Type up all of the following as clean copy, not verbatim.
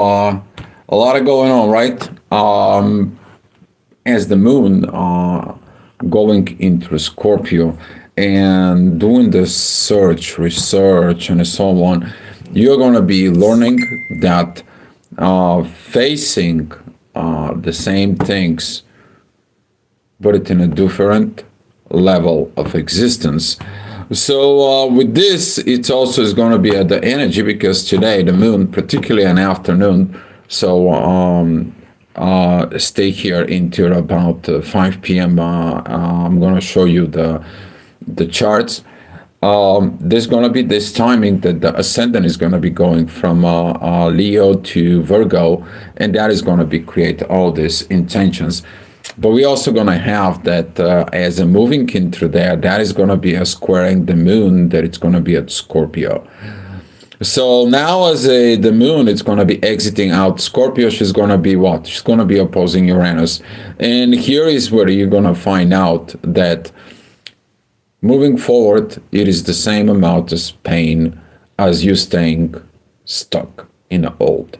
a lot of going on, right? As the moon going into Scorpio and doing the search, research, and so on, you're going to be learning that facing the same things, but it in a different level of existence. So with this, it also is going to be at the energy because today the moon, particularly in afternoon, so stay here until about 5 p.m. I'm going to show you the charts. There's going to be this timing that the ascendant is going to be going from Leo to Virgo, and that is going to be create all these intentions. But we're also going to have that as a moving into there, that is going to be a squaring the moon, that it's going to be at Scorpio. So now as the moon, it's going to be exiting out Scorpio. She's going to be what? She's going to be opposing Uranus. And here is where you're going to find out that moving forward, it is the same amount of pain as you staying stuck in the old.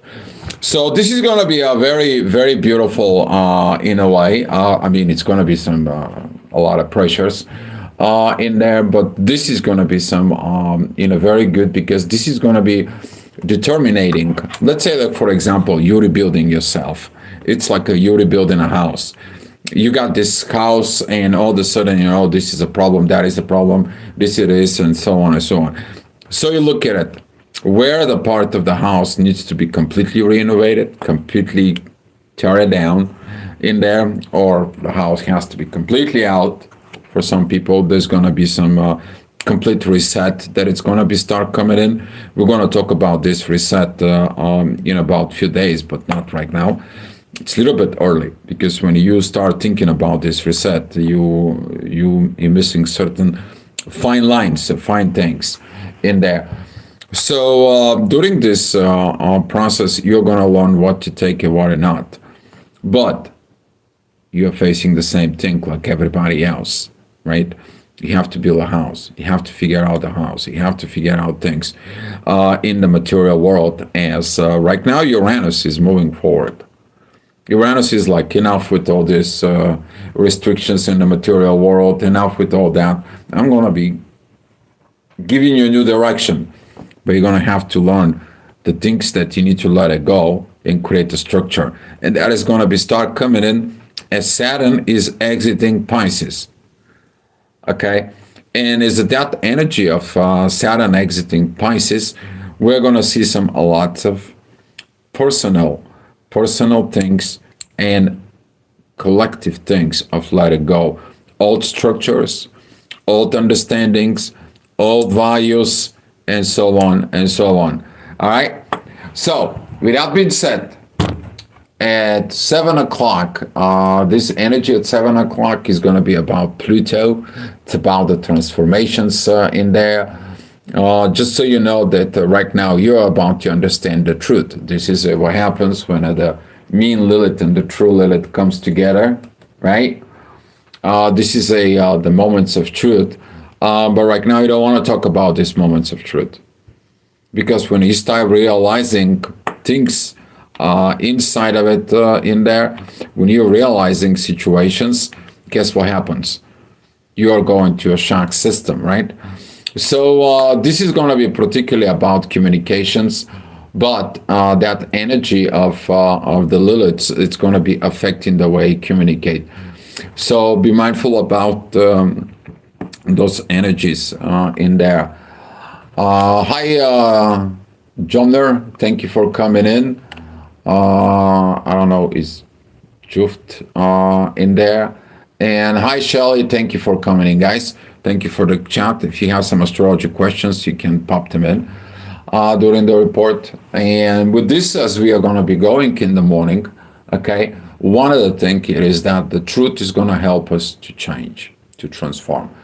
So this is going to be a very, very beautiful in a way. I mean, it's going to be some a lot of pressures in there, but this is going to be some in a very good because this is going to be determining. Let's say that, for example, you're rebuilding yourself. It's like you're rebuilding a house. You got this house, and all of a sudden, this is a problem, that is a problem, this it is, and so on and so on. So you look at it. Where the part of the house needs to be completely renovated, completely tear it down in there, or the house has to be completely out. For some people, there's going to be some complete reset that it's going to be start coming in. We're going to talk about this reset in about a few days, but not right now. It's a little bit early because when you start thinking about this reset, you're missing certain fine lines, fine things in there. So during this process, you're going to learn what to take and what not. But you're facing the same thing like everybody else, right? You have to build a house. You have to figure out the house. You have to figure out things in the material world. As right now, Uranus is moving forward. Uranus is like, enough with all these restrictions in the material world, enough with all that. I'm going to be giving you a new direction. But you're going to have to learn the things that you need to let it go and create a structure. And that is going to be start coming in as Saturn is exiting Pisces. Okay? And is that energy of Saturn exiting Pisces, we're going to see a lot of personal things and collective things of let it go. Old structures, old understandings, old values, and so on and so on. All right. So with that being said, at 7 o'clock, this energy at 7 o'clock is going to be about Pluto. It's about the transformations in there. Just so you know that right now you're about to understand the truth. This is what happens when the mean Lilith and the true Lilith comes together, right? This is the moments of truth. But right now, you don't want to talk about these moments of truth. Because when you start realizing things inside of it in there, when you're realizing situations, guess what happens? You are going to a shock system, right? So this is going to be particularly about communications, but that energy of the Lilith, it's going to be affecting the way you communicate. So be mindful about those energies in there. Hi, Jomner, thank you for coming in. I don't know, is Juft in there? And hi, Shelly, thank you for coming in, guys. Thank you for the chat. If you have some astrology questions, you can pop them in during the report. And with this, as we are going to be going in the morning, okay, one of the things is that the truth is going to help us to change, to transform.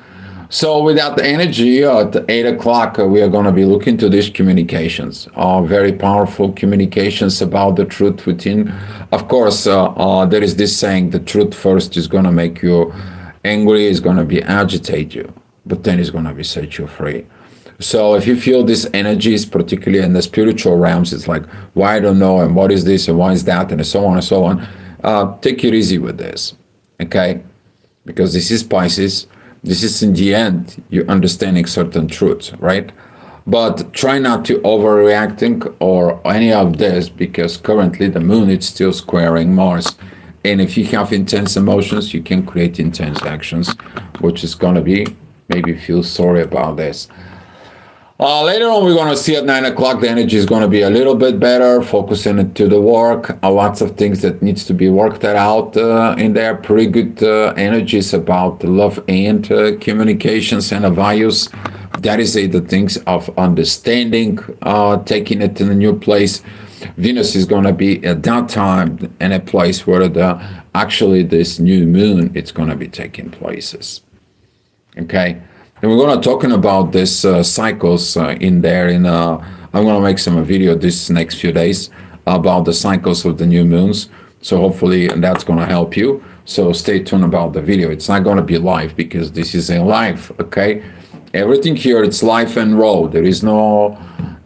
So without the energy at 8 o'clock, we are going to be looking to these communications, very powerful communications about the truth within. Of course, there is this saying, the truth first is going to make you angry, is going to be agitate you, but then it's going to be set you free. So if you feel these energies, particularly in the spiritual realms, it's like, why I don't know, and what is this, and why is that, and so on and so on. Take it easy with this, okay? Because this is Pisces. This is in the end, you're understanding certain truths, right? But try not to overreacting or any of this, because currently the moon is still squaring Mars. And if you have intense emotions, you can create intense actions, which is going to be, maybe feel sorry about this. Later on, we're going to see at 9 o'clock, the energy is going to be a little bit better, focusing into the work. Lots of things that needs to be worked out in there. Pretty good energies about love and communications and values. That is the things of understanding, taking it in a new place. Venus is going to be at that time in a place where actually this new moon, it's going to be taking places. Okay. And we're going to talking about this cycles in there. I'm going to make some video this next few days about the cycles of the new moons. So hopefully that's going to help you. So stay tuned about the video. It's not going to be live because this is a live. Okay, everything here it's live and raw. There is no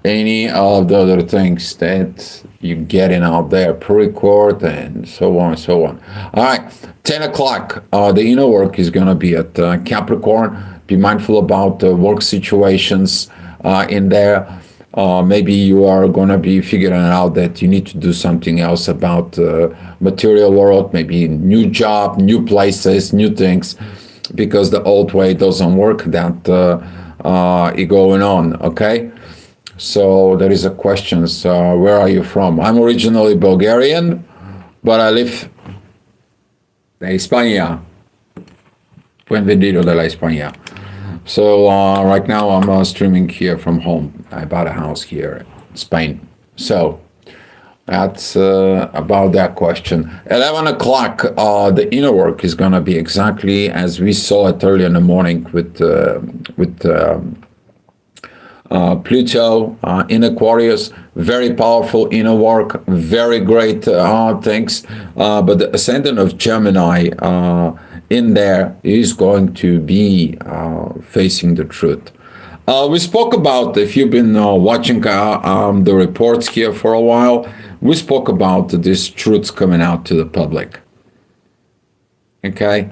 any of the other things that you getting out there, pre-record and so on and so on. All right, 10 o'clock. The inner work is going to be at Capricorn. Be mindful about the work situations in there. Maybe you are going to be figuring out that you need to do something else about the material world, maybe new job, new places, new things, because the old way doesn't work. That is going on, okay? So there is a question, where are you from? I'm originally Bulgarian, but I live in España. Bienvenido de la España. So right now I'm streaming here from home. I bought a house here in Spain. So that's about that question. 11 o'clock, the inner work is going to be exactly as we saw it early in the morning with Pluto in Aquarius. Very powerful inner work, very great things. But the ascendant of Gemini in there is going to be facing the truth. We spoke about, if you've been watching the reports here for a while, we spoke about these truths coming out to the public. Okay?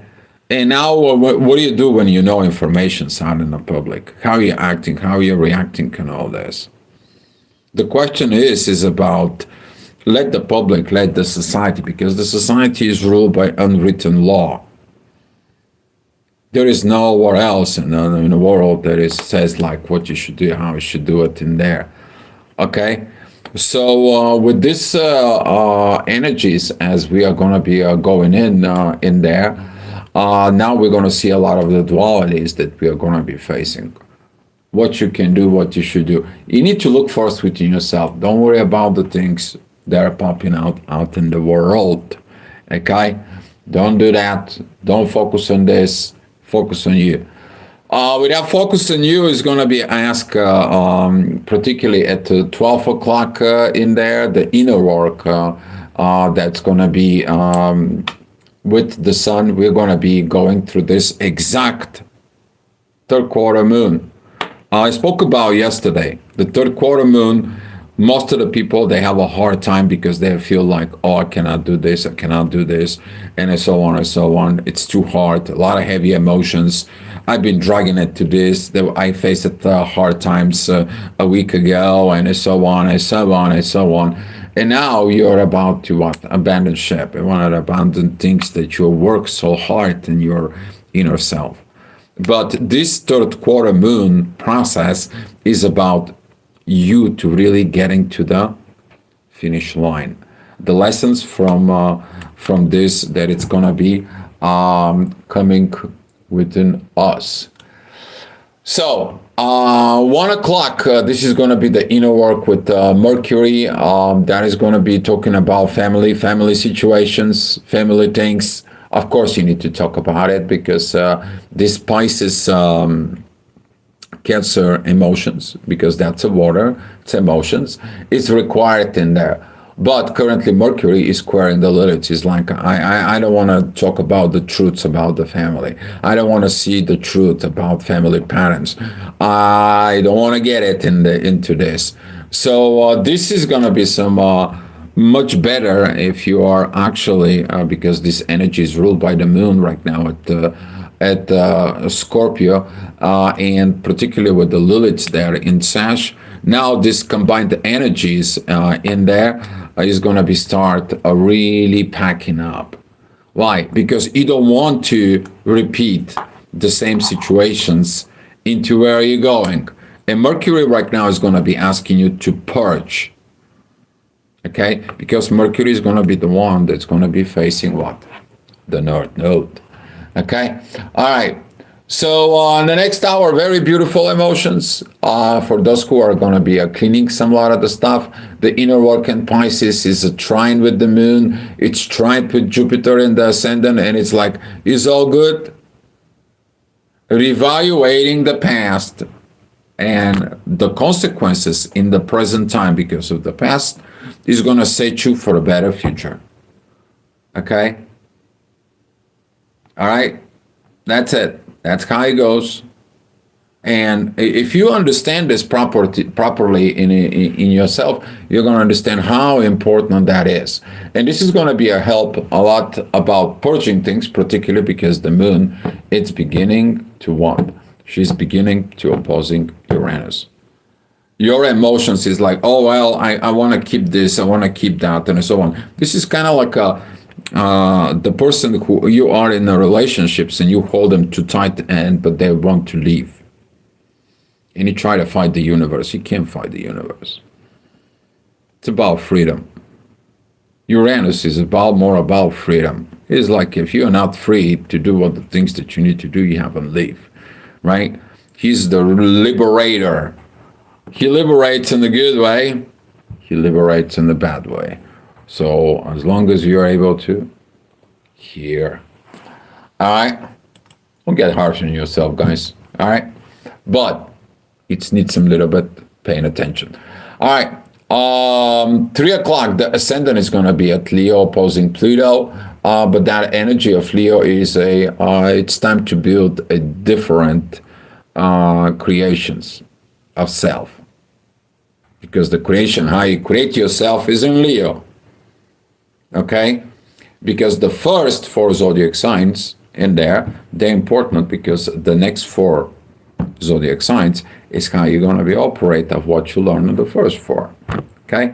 And now, what do you do when you know information's out in the public? How are you acting? How are you reacting and all this? The question is about let the public, let the society, because the society is ruled by unwritten law. There is nowhere else in the world that it says like what you should do, how you should do it in there. Okay? So with this energies, as we are going to be going in there, now we're going to see a lot of the dualities that we are going to be facing. What you can do, what you should do. You need to look first within yourself. Don't worry about the things that are popping out in the world. Okay? Don't do that. Don't focus on this. Focus on you. With that focus on you is going to be asked, particularly at 12 o'clock in there, the inner work that's going to be with the sun. We're going to be going through this exact third quarter moon. I spoke about yesterday, the third quarter moon. Most of the people, they have a hard time because they feel like, oh, I cannot do this, I cannot do this, and so on and so on. It's too hard, a lot of heavy emotions. I've been dragging it to this. I faced it hard times a week ago, and so on and so on and so on. And now you're about to what? Abandon ship. You want to abandon things that you work so hard in your inner self. But this third quarter moon process is about you to really getting to the finish line. The lessons from this, that it's gonna be coming within us. So 1 o'clock, this is going to be the inner work with Mercury. That is going to be talking about family situations, family things. Of course, you need to talk about it because this Pisces Cancer emotions, because that's a water, it's emotions. It's required in there. But currently Mercury is squaring the Lilith. It's like, I don't want to talk about the truths about the family. I don't want to see the truth about family patterns. I don't want to get it into this. So this is going to be some much better if you are actually, because this energy is ruled by the moon right now at Scorpio, and particularly with the Lilith there in Sash. Now this combined energies in there is going to be start really packing up. Why? Because you don't want to repeat the same situations into where you're going. And Mercury right now is going to be asking you to purge. Okay? Because Mercury is going to be the one that's going to be facing what? The North Node. Okay? All right. So in the next hour, very beautiful emotions for those who are going to be cleaning some lot of the stuff. The inner work in Pisces is a trine with the moon. It's trine with Jupiter in the ascendant, and it's like, it's all good. Reevaluating the past and the consequences in the present time because of the past is going to set you for a better future. Okay? All right? That's it. That's how it goes. And if you understand this properly in yourself, you're going to understand how important that is. And this is going to be a help a lot about purging things, particularly because the moon, it's beginning to what? She's beginning to opposing Uranus. Your emotions is like, oh, well, I want to keep this, I want to keep that, and so on. This is kind of like the person who you are in a relationships and you hold them too tight, but they want to leave. And you try to fight the universe. You can't fight the universe. It's about freedom. Uranus is more about freedom. It's like if you're not free to do all the things that you need to do, you have to leave, right? He's the liberator. He liberates in the good way. He liberates in the bad way. So as long as you're able to, here. All right? Don't get harsh on yourself, guys. All right? But it needs some little bit paying attention. All right. 3 o'clock, the ascendant is going to be at Leo opposing Pluto. But that energy of Leo is it's time to build a different creations of self. Because the creation, how you create yourself is in Leo. Okay? Because the first 4 zodiac signs in there, they're important because the next 4 zodiac signs is how you're going to be operate of what you learn in the first 4. Okay?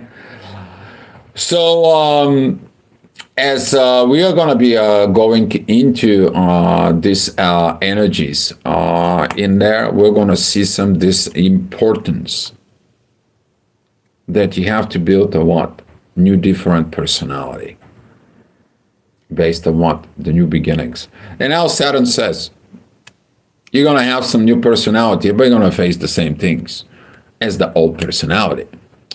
So, as we are going to be going into these energies in there, we're going to see some this importance that you have to build a what? New different personality based on what? The new beginnings. And now Saturn says, you're going to have some new personality, but you're going to face the same things as the old personality.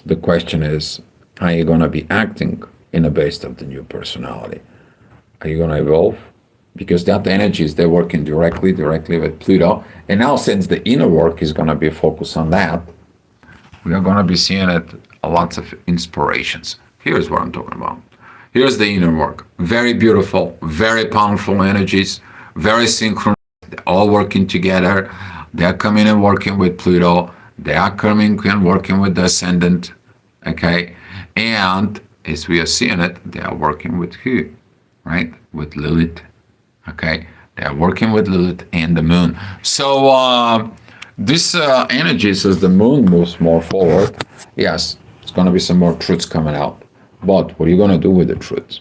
The question is, how are you going to be acting in the base of the new personality? Are you going to evolve? Because that energy is they're working directly with Pluto. And now since the inner work is going to be focused on that, we are going to be seeing it lots of inspirations. Here's what I'm talking about. Here's the inner work. Very beautiful, very powerful energies, very synchronous. They're all working together. They're coming and working with Pluto. They are coming and working with the ascendant. Okay? And as we are seeing it, they are working with who? Right? With Lilith. Okay? They are working with Lilith and the moon. So this energy says the moon moves more forward. Yes, it's going to be some more truths coming out. But what are you going to do with the truths?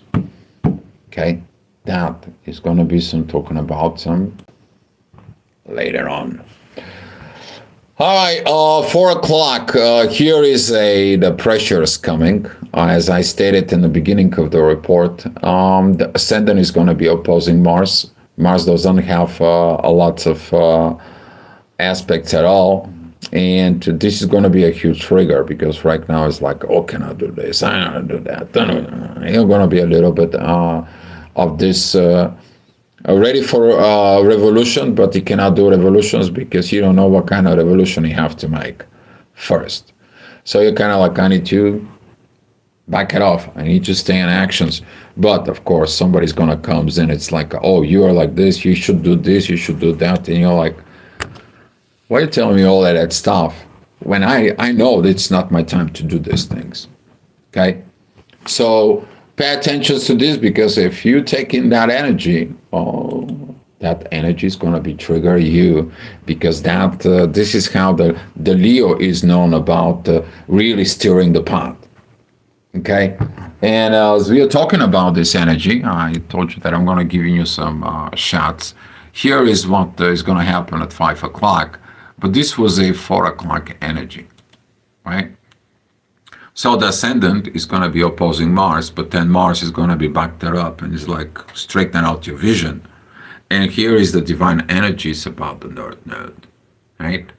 Okay? That is going to be some talking about some later on. All right, 4 o'clock. Here is the pressure is coming. As I stated in the beginning of the report, the ascendant is going to be opposing Mars. Mars doesn't have a lot of aspects at all. And this is going to be a huge trigger because right now it's like, oh, can I do this? I don't do that. You're going to be a little bit of this ready for revolution, but you cannot do revolutions because you don't know what kind of revolution you have to make first. So you kind of like, I need to Back it off. I need to stay in actions. But of course, somebody's gonna comes in. It's like, oh, you are like this. You should do this. You should do that. And you're like, why are you telling me all of that stuff when I know that it's not my time to do these things? Okay, so pay attention to this, because if you take in that energy, oh, that energy is going to be trigger you, because that this is how the Leo is known about really steering the pot. Okay, and as we are talking about this energy, I told you that I'm going to give you some shots. Here is what is going to happen at 5 o'clock, but this was a 4 o'clock energy, right? So the ascendant is going to be opposing Mars, but then Mars is going to be backed there up and is like straightening out your vision. And here is the divine energies about the North Node, right?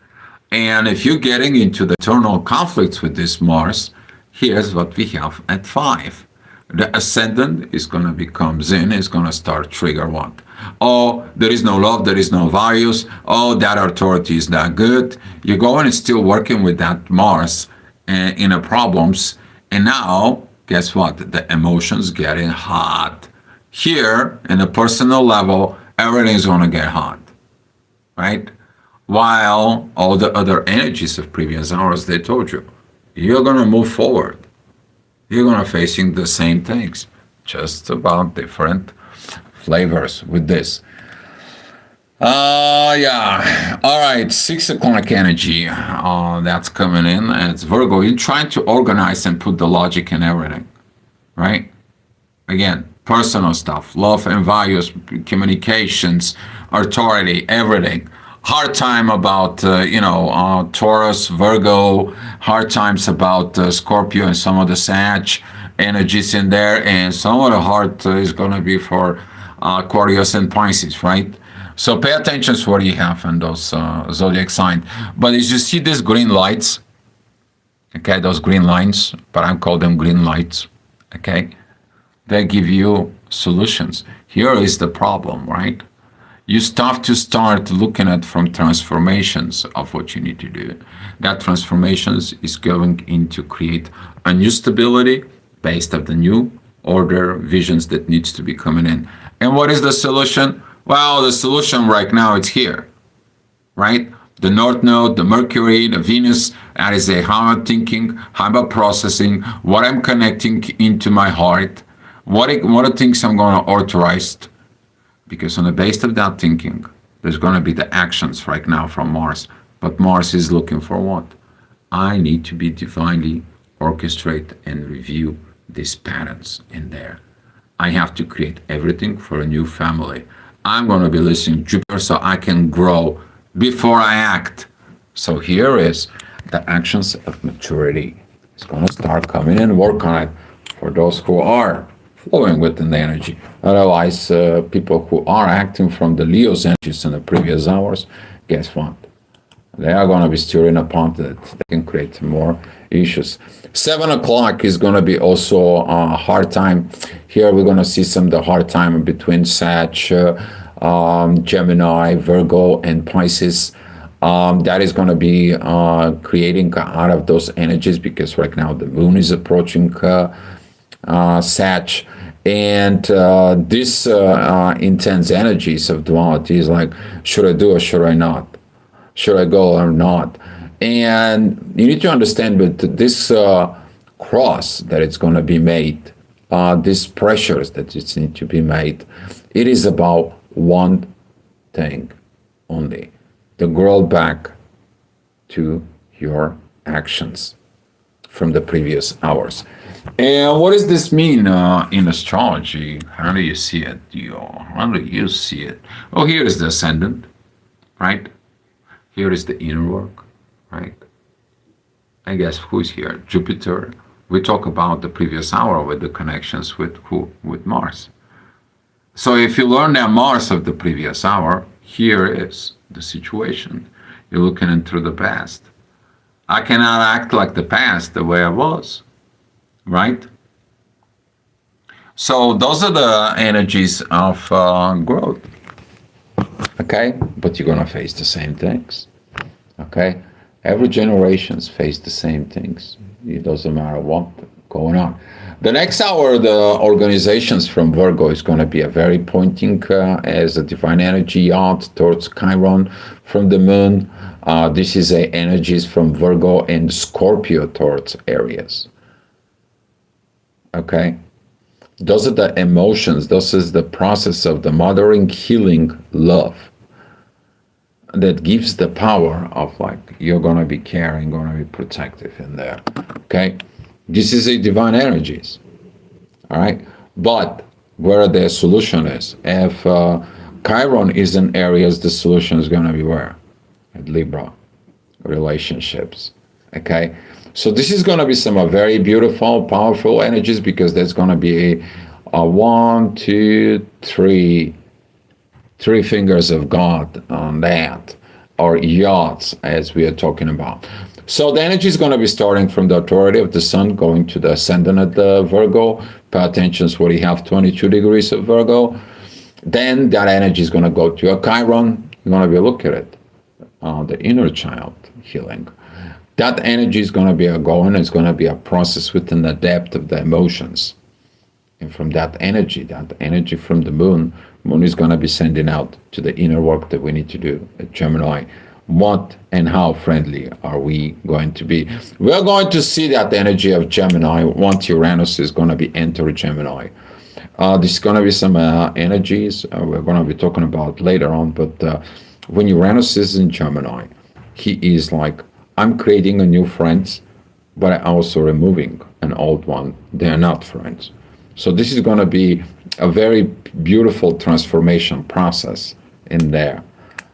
And if you're getting into the eternal conflicts with this Mars, here's what we have at 5. The ascendant is going to become Yin, is going to start trigger what? Oh, there is no love, there is no values. Oh, that authority is not good. You're going and still working with that Mars in the problems. And now, guess what? The emotions getting hot. Here, in a personal level, everything's going to get hot, right? While all the other energies of previous hours, they told you, you're going to move forward. You're going to facing the same things, just about different flavors with this. Yeah. All right. 6 o'clock energy. That's coming in. And it's Virgo. You're trying to organize and put the logic in everything, right? Again, personal stuff, love and values, communications, authority, everything. Hard time about, Taurus, Virgo, hard times about Scorpio and some of the Sag energies in there. And some of the hard is going to be for Aquarius and Pisces, right? So pay attention to what you have in those zodiac signs. But as you see these green lights, okay, those green lines, but I call them green lights, okay? They give you solutions. Here is the problem, right? You have to start looking at from transformations of what you need to do. That transformations is going into create a new stability based on the new order visions that needs to be coming in. And what is the solution? Well, the solution right now it's here, right? The North Node, the Mercury, the Venus, that is a how I'm thinking, how I'm processing, what I'm connecting into my heart, what are things I'm going to authorize. Because on the base of that thinking, there's going to be the actions right now from Mars. But Mars is looking for what? I need to be divinely orchestrate and review these patterns in there. I have to create everything for a new family. I'm going to be listening to Jupiter so I can grow before I act. So here is the actions of maturity. It's going to start coming and work on it for those who are flowing within the energy. Otherwise, people who are acting from the Leo's energies in the previous hours, guess what? They are going to be stirring upon that. They can create more issues. 7 o'clock is going to be also a hard time. Here we're going to see some of the hard time between Sag, Gemini, Virgo, and Pisces. That is going to be creating out of those energies, because right now the moon is approaching Sag. And this intense energies of duality is like, should I do or should I not? Should I go or not? And you need to understand that this cross that it's going to be made, these pressures that it need to be made, it is about one thing only: to grow back to your actions from the previous hours. And what does this mean in astrology? How do you see it? How do you see it? Oh, here is the ascendant, right? Here is the inner work, right? I guess who's here? Jupiter. We talk about the previous hour with the connections with who? With Mars. So if you learn that Mars of the previous hour, here is the situation. You're looking into the past. I cannot act like the past the way I was, right? So those are the energies of growth, okay? But you're gonna face the same things, okay? Every generations face the same things. It doesn't matter what going on. The next hour, the organizations from Virgo is going to be a very pointing as a divine energy yacht towards Chiron from the moon. This is a energies from Virgo and Scorpio towards Aries. Okay, those are the emotions. This is the process of the mothering, healing, love that gives the power of like you're gonna be caring, gonna be protective in there. Okay, this is a divine energies. All right, but where the solution is, if Chiron is in Aries, the solution is gonna be where? At Libra, relationships. Okay, so this is gonna be some very beautiful, powerful energies because there's gonna be a one, two, three fingers of God on that, or yachts, as we are talking about. So the energy is going to be starting from the authority of the sun, going to the ascendant of the Virgo. Pay attention to what you have 22 degrees of Virgo. Then that energy is going to go to a Chiron. You're going to be looking at it, the inner child healing. That energy is going to be a going. It's going to be a process within the depth of the emotions. And from that energy from the moon is going to be sending out to the inner work that we need to do at Gemini. What and how friendly are we going to be? We're going to see that energy of Gemini once Uranus is going to be enter Gemini. This is going to be some energies we're going to be talking about later on. But when Uranus is in Gemini, he is like, I'm creating a new friends, but I'm also removing an old one. They're not friends. So this is going to be a very beautiful transformation process in there,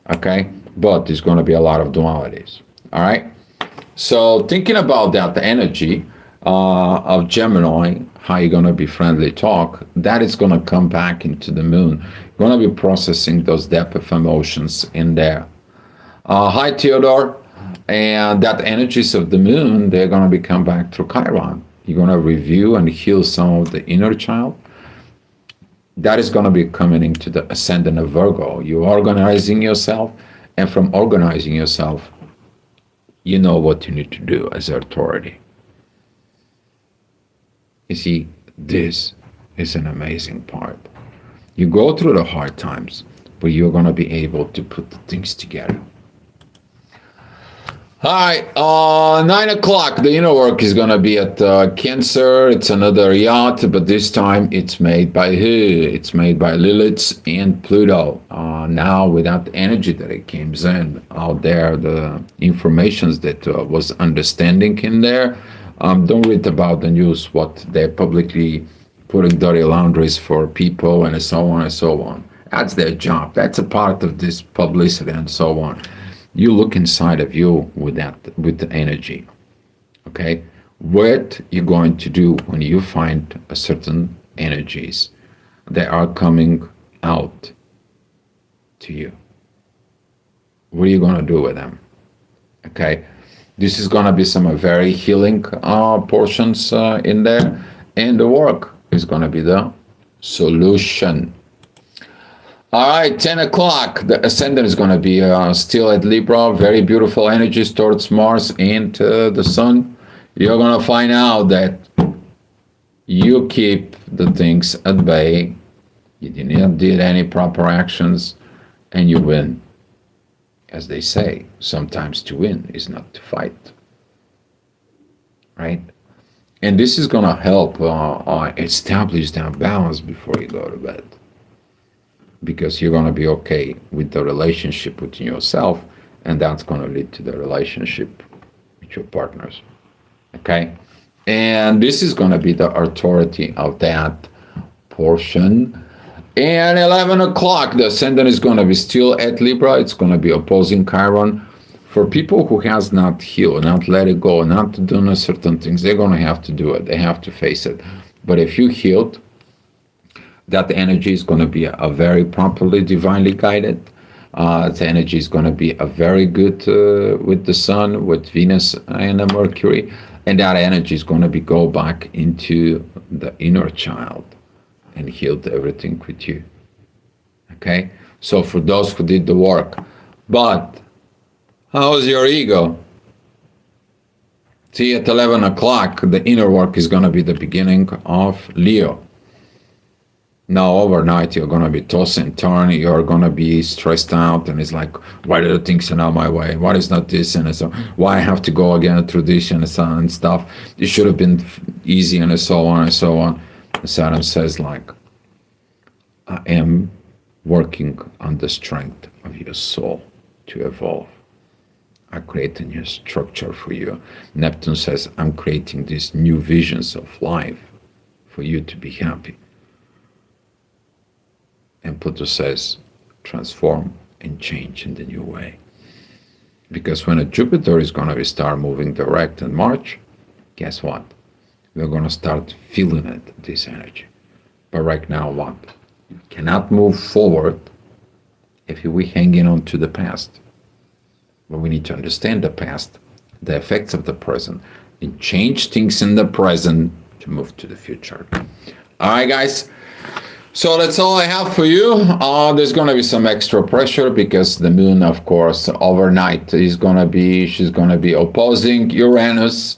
okay? But there's going to be a lot of dualities, all right? So thinking about that, the energy of Gemini, how you're going to be friendly talk, that is going to come back into the moon. You're going to be processing those depth of emotions in there. Hi, Theodore. And that energies of the moon, they're going to be come back through Chiron. You're going to review and heal some of the inner child. That is going to be coming into the ascendant of Virgo. You're organizing yourself, and from organizing yourself, you know what you need to do as an authority. You see, this is an amazing part. You go through the hard times, but you're going to be able to put the things together. Hi, 9 o'clock, the inner work is going to be at Cancer. It's another yacht, but this time it's made by who? It's made by Lilith and Pluto. Now, with that energy that it came in out there, the informations that was understanding in there, don't read about the news, what they're publicly putting dirty laundries for people and so on and so on. That's their job. That's a part of this publicity and so on. You look inside of you with that, with the energy, okay? What you're going to do when you find a certain energies that are coming out to you. What are you going to do with them, okay? This is going to be some very healing portions in there, and the work is going to be the solution. All right, 10 o'clock, the ascendant is going to be still at Libra. Very beautiful energies towards Mars and the Sun. You're going to find out that you keep the things at bay. You didn't do any proper actions, and you win. As they say, sometimes to win is not to fight. Right? And this is going to help establish that balance before you go to bed. Because you're going to be okay with the relationship within yourself, and that's going to lead to the relationship with your partners. Okay? And this is going to be the authority of that portion. And 11 o'clock, the ascendant is going to be still at Libra. It's going to be opposing Chiron. For people who has not healed, not let it go, not done certain things, they're going to have to do it. They have to face it. But if you healed, that energy is going to be a very properly divinely guided. The energy is going to be a very good with the sun, with Venus and Mercury, and that energy is going to be go back into the inner child and healed everything with you. Okay, so for those who did the work, but how's your ego? See, at 11 o'clock, the inner work is going to be the beginning of Leo. Now, overnight, you're going to be toss and turn. You're going to be stressed out. And it's like, why are the things not my way? Why is not this? And so, why I have to go again through this and so on and stuff? It should have been easy and so on and so on. Saturn says, like, I am working on the strength of your soul to evolve. I create a new structure for you. Neptune says, I'm creating these new visions of life for you to be happy. And Pluto says, transform and change in the new way. Because when a Jupiter is going to start moving direct in March, guess what? We're going to start feeling it, this energy. But right now, what? You cannot move forward if we hanging on to the past. But we need to understand the past, the effects of the present, and change things in the present to move to the future. All right, guys. So that's all I have for you. There's going to be some extra pressure because the moon, of course, overnight she's going to be opposing Uranus.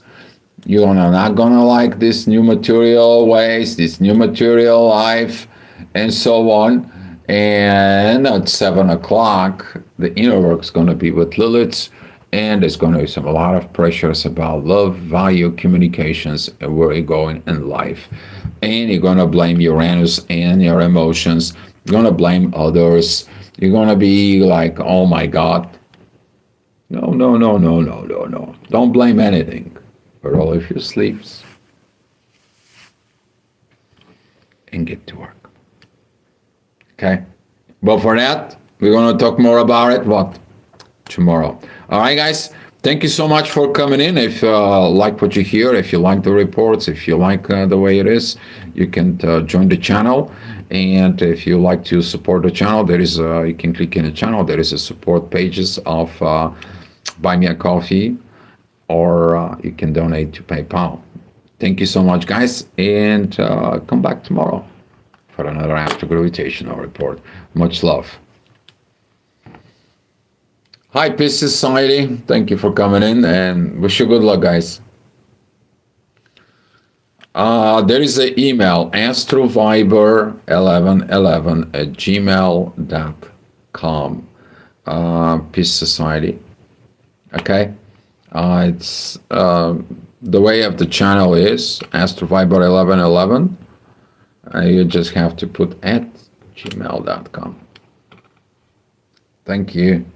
You're not going to like this new material ways, this new material life, and so on. And at 7 o'clock, the inner work is going to be with Lilith, and there's going to be a lot of pressures about love, value, communications, and where you're going in life. And you're going to blame Uranus and your emotions. You're going to blame others. You're going to be like, oh my God. No. Don't blame anything. Roll off your sleeves and get to work. Okay? But for that, we're going to talk more about it, what? Tomorrow. All right, guys. Thank you so much for coming in. If you like what you hear, if you like the reports, if you like the way it is, you can join the channel. And if you like to support the channel, there is you can click in the channel. There is a support pages of Buy Me a Coffee, or you can donate to PayPal. Thank you so much, guys, and come back tomorrow for another astro-gravitational report. Much love. Hi, Peace Society. Thank you for coming in, and wish you good luck, guys. There is an email, astroviber1111@gmail.com. Peace Society. Okay? It's the way of the channel is astroviber1111. You just have to put at gmail.com. Thank you.